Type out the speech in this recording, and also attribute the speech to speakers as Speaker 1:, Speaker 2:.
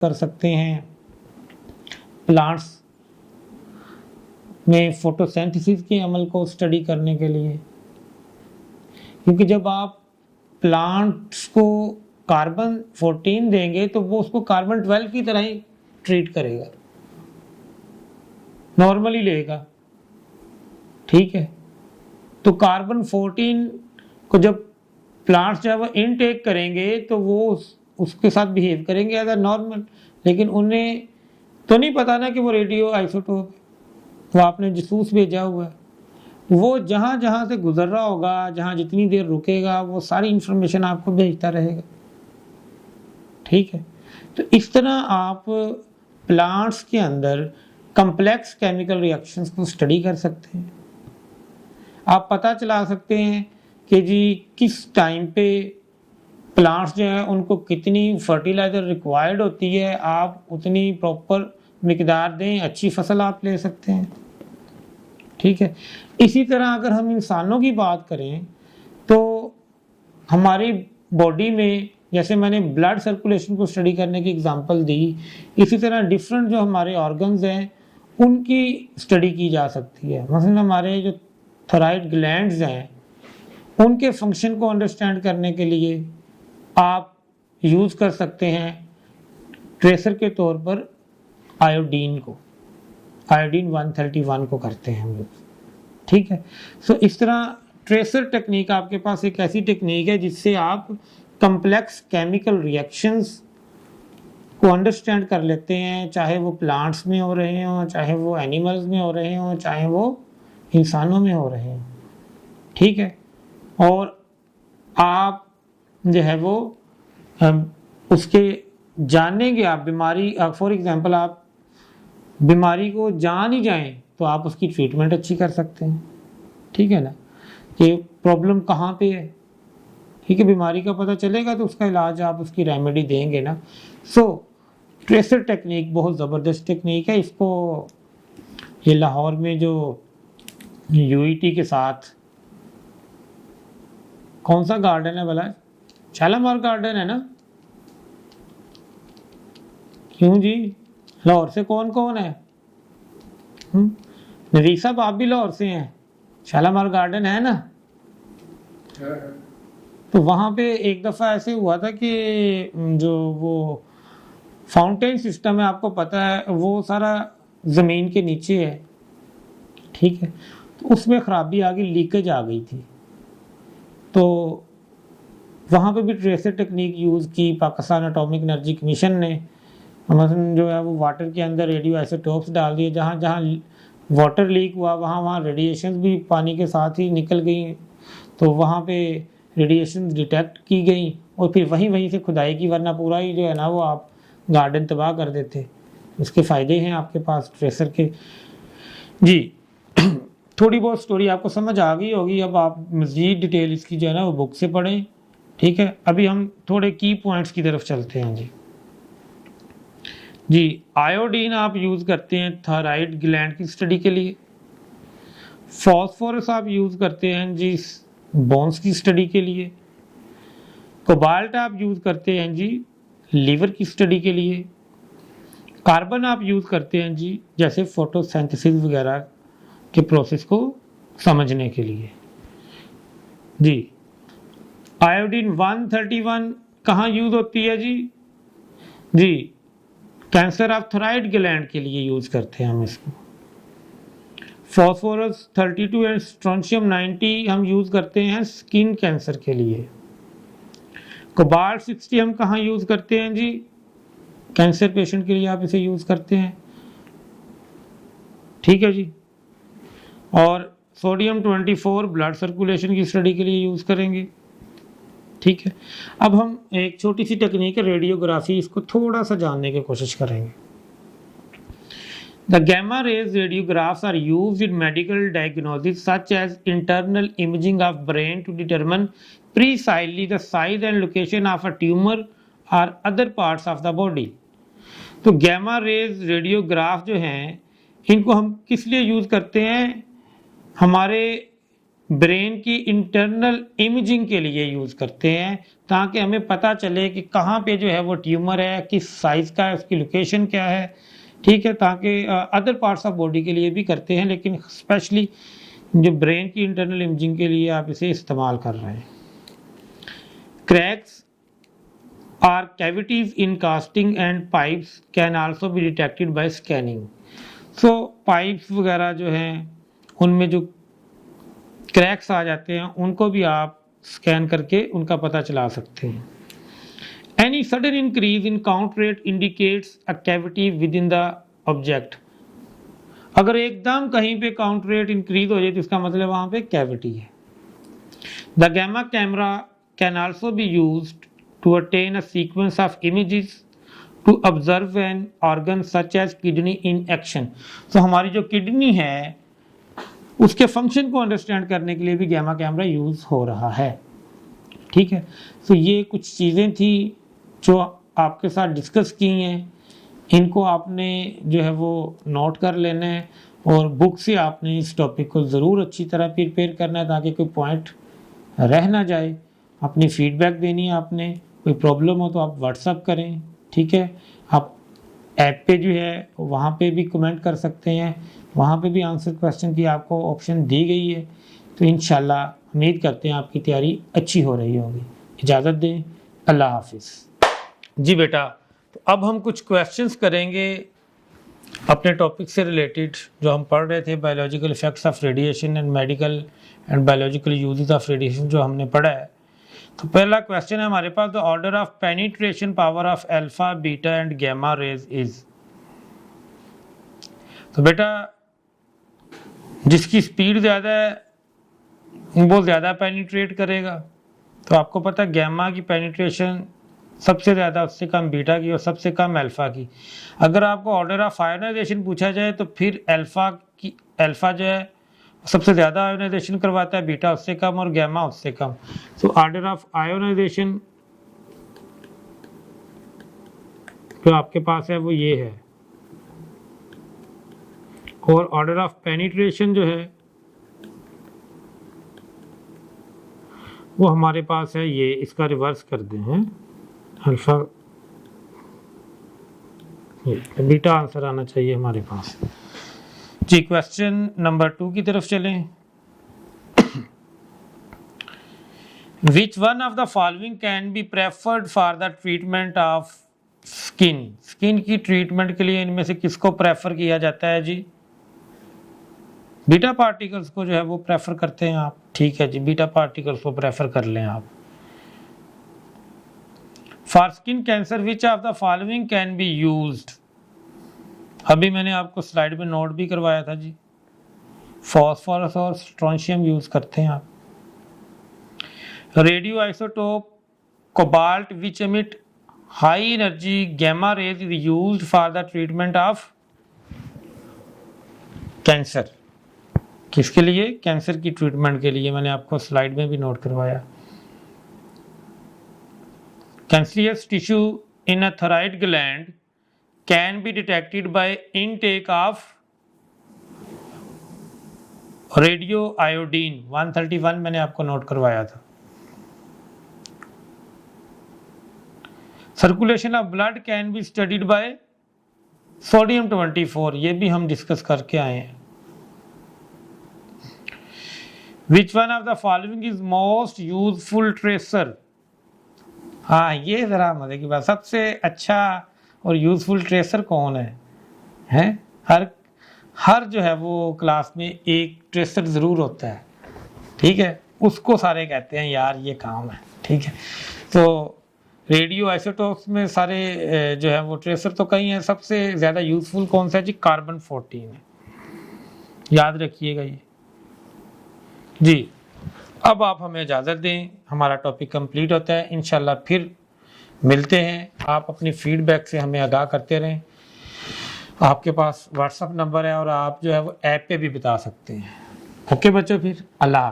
Speaker 1: कर सकते हैं प्लांट्स में फोटोसिंथेसिस के अमल को स्टडी करने के लिए, क्योंकि जब आप प्लांट्स को कार्बन 14 देंगे तो वो उसको कार्बन 12 की तरह ही ट्रीट करेगा, नॉर्मली लेगा, ठीक है। तो कार्बन 14 को जब प्लांट्स जो है वो इनटेक करेंगे तो वो उसके साथ बिहेव करेंगे एज अ नॉर्मल, लेकिन उन्हें तो नहीं पता ना कि वो रेडियो आइसोटोप, वो आपने जासूस भेजा हुआ है, वो जहां जहां से गुजर रहा होगा, जहां जितनी देर रुकेगा, वो सारी इंफॉर्मेशन आपको भेजता रहेगा, ठीक है। तो इस तरह आप प्लांट्स के अंदर कॉम्प्लेक्स केमिकल रिएक्शंस को स्टडी कर सकते हैं। आप पता चला सकते हैं कि जी किस टाइम पे प्लांट्स जो है उनको कितनी फर्टिलाइजर रिक्वायर्ड होती है, आप उतनी प्रॉपर मिकदार दें, अच्छी फसल आप ले सकते हैं, ठीक है। इसी तरह अगर हम इंसानों की बात करें तो हमारी बॉडी में, जैसे मैंने ब्लड सर्कुलेशन को स्टडी करने की एग्जांपल दी, इसी तरह डिफरेंट जो हमारे ऑर्गन्स हैं उनकी स्टडी की जा सकती है। मतलब हमारे जो थायराइड ग्लैंड्स हैं उनके फंक्शन को अंडरस्टैंड करने के लिए आप यूज़ कर सकते हैं ट्रेसर के तौर पर आयोडीन को, आयोडीन 131 को करते हैं हम लोग, ठीक है। सो इस तरह ट्रेसर टेक्निक आपके पास एक ऐसी टेक्निक है जिससे आप कॉम्प्लेक्स केमिकल रिएक्शंस को अंडरस्टैंड कर लेते हैं, चाहे वो प्लांट्स में हो रहे हों, चाहे वो एनिमल्स में हो रहे हों, चाहे वो इंसानों में हो रहे हों, ठीक है। और आप जो है वो उसके जानेंगे, आप बीमारी, फॉर एग्जांपल आप बीमारी को जान ही जाएं तो आप उसकी ट्रीटमेंट अच्छी कर सकते हैं, ठीक है ना, कि प्रॉब्लम कहाँ पे है, ठीक है। बीमारी का पता चलेगा तो उसका इलाज आप उसकी रेमेडी देंगे ना। सो ट्रेसर टेक्निक बहुत ज़बरदस्त टेक्निक है। इसको ये लाहौर में जो यूईटी के साथ कौन सा गार्डन है भला, शालामार गार्डन है ना, क्यों जी, लाहौर से कौन कौन है? नवीर साहब आप भी लाहौर से हैं, शालामार गार्डन है ना? तो वहाँ पे एक दफ़ा ऐसे हुआ था कि जो वो फाउंटेन सिस्टम है, आपको पता है वो सारा ज़मीन के नीचे है, ठीक है। तो उसमें ख़राबी आ गई, लीकेज आ गई थी, तो वहाँ पे भी ट्रेसर टेक्निक यूज़ की पाकिस्तान एटॉमिक एनर्जी कमीशन ने। मतलब जो है वो वाटर के अंदर रेडियो आइसोटोप्स डाल दिए, जहाँ जहाँ वाटर लीक हुआ वहाँ वहाँ रेडिएशन भी पानी के साथ ही निकल गई, तो वहाँ पे रेडिएशन डिटेक्ट की गई और फिर वहीं से खुदाई की, वरना पूरा ही जो है ना वो आप गार्डन तबाह कर देते। इसके फ़ायदे हैं आपके पास ट्रेसर के। जी थोड़ी बहुत स्टोरी आपको समझ आ गई होगी, अब आप मज़ीद डिटेल इसकी जो है ना वो बुक से पढ़ें, ठीक है। अभी हम थोड़े की पॉइंट्स की तरफ चलते हैं। जी आयोडीन आप यूज़ करते हैं थायराइड ग्लैंड की स्टडी के लिए, फॉस्फोरस आप यूज़ करते हैं जी बोन्स की स्टडी के लिए, कोबाल्ट आप यूज़ करते हैं जी लीवर की स्टडी के लिए, कार्बन आप यूज़ करते हैं जी जैसे फोटोसिंथेसिस वगैरह के प्रोसेस को समझने के लिए। जी आयोडीन 131 कहाँ यूज़ होती है जी? जी कैंसर ऑफ थायराइड ग्लैंड के लिए यूज़ करते हैं हम इसको। फॉस्फोरस 32 एंड स्ट्रोंशियम 90 हम यूज़ करते हैं स्किन कैंसर के लिए। कोबाल्ट 60 हम कहाँ यूज़ करते हैं जी? कैंसर पेशेंट के लिए आप इसे यूज़ करते हैं, ठीक है जी। और सोडियम 24 ब्लड सर्कुलेशन की स्टडी के लिए यूज़ करेंगे, ठीक है। अब हम एक छोटी सी टेक्निक है रेडियोग्राफी, इसको थोड़ा सा जानने की कोशिश करेंगे। The gamma rays radiographs are used in medical diagnosis such as internal imaging of brain to determine precisely the size and location of a tumor or other parts of the body। तो gamma raise radiograph जो हैं इनको हम किस लिए use करते हैं? हमारे ब्रेन की इंटरनल इमेजिंग के लिए यूज़ करते हैं, ताकि हमें पता चले कि कहाँ पे जो है वो ट्यूमर है, किस साइज़ का है, उसकी लोकेशन क्या है, ठीक है, ताकि अदर पार्ट्स ऑफ बॉडी के लिए भी करते हैं, लेकिन स्पेशली जो ब्रेन की इंटरनल इमेजिंग के लिए आप इसे इस्तेमाल कर रहे हैं। Cracks or cavities in casting and pipes can also be detected by scanning. So pipes वगैरह जो हैं उनमें जो क्रैक्स आ जाते हैं उनको भी आप स्कैन करके उनका पता चला सकते हैं। Any sudden increase in count rate indicates a cavity with in the object. अगर एकदम कहीं पे काउंट रेट इंक्रीज हो जाए तो इसका मतलब वहां पे कैविटी है। The gamma camera can also be used to attain a sequence of images to observe an organ such as kidney in action. तो हमारी जो किडनी है उसके फंक्शन को अंडरस्टैंड करने के लिए भी गैमा कैमरा यूज हो रहा है, ठीक है। तो ये कुछ चीज़ें थी जो आपके साथ डिस्कस की हैं, इनको आपने जो है वो नोट कर लेना है और बुक से आपने इस टॉपिक को ज़रूर अच्छी तरह प्रिपेयर करना है ताकि कोई पॉइंट रह ना जाए। अपनी फीडबैक देनी है आपने, कोई प्रॉब्लम हो तो आप व्हाट्सअप करें, ठीक है। आप ऐप पे जो है वहाँ पे भी कमेंट कर सकते हैं, वहाँ पे भी आंसर क्वेश्चन की आपको ऑप्शन दी गई है। तो इंशाल्लाह उम्मीद करते हैं आपकी तैयारी अच्छी हो रही होगी। इजाज़त दें, अल्लाह हाफिज़। जी बेटा, तो अब हम कुछ क्वेश्चंस करेंगे अपने टॉपिक से रिलेटेड जो हम पढ़ रहे थे, biological effects of radiation and medical and biological uses of radiation जो हमने पढ़ा है। तो पहला क्वेश्चन है हमारे पास, the order of penetration power of alpha beta and gamma rays is. तो बेटा जिसकी स्पीड ज़्यादा है वो ज़्यादा पेनिट्रेट करेगा। तो आपको पता है गैमा की पेनिट्रेशन सबसे ज़्यादा, उससे कम बीटा की और सबसे कम अल्फ़ा की। अगर आपको ऑर्डर ऑफ आयोनाइजेशन पूछा जाए तो फिर अल्फ़ा जो है सबसे ज़्यादा आयोनाइजेशन करवाता है, बीटा उससे कम और गैमा उससे कम। तो ऑर्डर ऑफ आयोनाइजेशन जो आपके पास है वो ये है, और ऑर्डर ऑफ पेनिट्रेशन जो है वो हमारे पास है ये। इसका रिवर्स कर दें हैं, अल्फा बीटा आंसर आना चाहिए हमारे पास। जी, क्वेश्चन नंबर 2 की तरफ चलें। Which one of the following can be preferred for the treatment of skin? Skin की ट्रीटमेंट के लिए इनमें से किसको प्रेफर किया जाता है जी? बीटा पार्टिकल्स को जो है वो प्रेफर करते हैं आप, ठीक है जी, बीटा पार्टिकल्स को प्रेफर कर लें आप। For skin cancer which of the following can be used? अभी मैंने आपको स्लाइड में नोट भी करवाया था जी, फॉस्फोरस और स्ट्रोंशियम यूज करते हैं आप। Radio isotope cobalt which emit high energy gamma rays is used for the treatment of cancer. किसके लिए? कैंसर की ट्रीटमेंट के लिए। मैंने आपको स्लाइड में भी नोट करवाया। Cancerous tissue in a thyroid gland can be detected bye intake of radio iodine 131 मैंने आपको नोट करवाया था। Circulation of blood can be studied by sodium 24, ये भी हम डिस्कस करके आए हैं। Which one of the following is most useful tracer? हाँ, ये जरा मजे की बात, सबसे अच्छा और यूजफुल ट्रेसर कौन है? हैं? हर जो है वो क्लास में एक ट्रेसर जरूर होता है, ठीक है, उसको सारे कहते हैं यार ये काम है, ठीक है। तो रेडियो आइसोटोप्स में सारे जो है वो ट्रेसर तो कई हैं, सबसे ज़्यादा यूजफुल कौन सा है जी? कार्बन 14 है, याद रखिएगा ये जी। अब आप हमें इजाज़त दें, हमारा टॉपिक कंप्लीट होता है, इंशाल्लाह फिर मिलते हैं। आप अपनी फीडबैक से हमें आगाह करते रहें। आपके पास व्हाट्सएप नंबर है और आप जो है वो ऐप पे भी बता सकते हैं। ओके बच्चों, फिर अल्लाह।